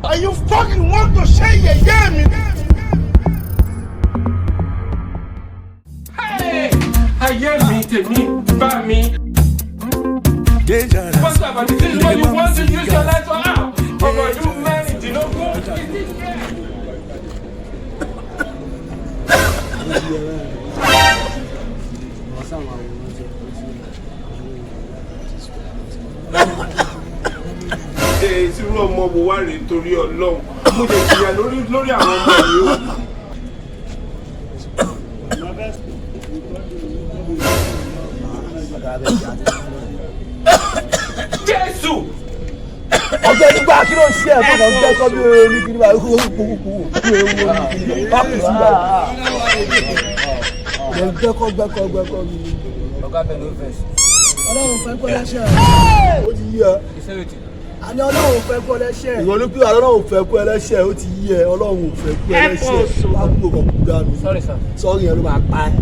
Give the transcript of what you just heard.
Are you fucking want to say yeah me? Hey, ayé mi tèmi bá mi. What's up? This is what you want to use your life for now. Ọmọ ọdún mẹ́rìndínlógún. Irú ọmọ wo wá rèé torí Ọlọ́run mo lè jìyà lórí àwọn ọmọ yìí o. Jésù. Ọjọ́ nígbà kí ló ṣe ẹ̀ fún ọ̀gá ẹ̀kọ́ bí orin ní kí ní báyìí kó kúkú gbẹ́kọ̀ mi. Ọ̀gá bẹ̀ ló fẹ́ sí. Ọlọ́run fẹ́ kọ́ lẹ́ṣẹ̀. Ó ti yí ẹ. Àní Ọlọ́run fẹ́ kọ́ lẹ́ṣẹ̀. Ìwọ ló pé Ọlọ́run fẹ́ kọ́ ẹlẹ́ṣẹ̀ ó ti yí ẹ. Ọlọ́run fẹ́ kọ́ ẹlẹ́ṣẹ̀. Wá kúrò kan kú dànù. Sorry sir. Sọ́ọ̀rì yẹn ló máa pa ẹ́.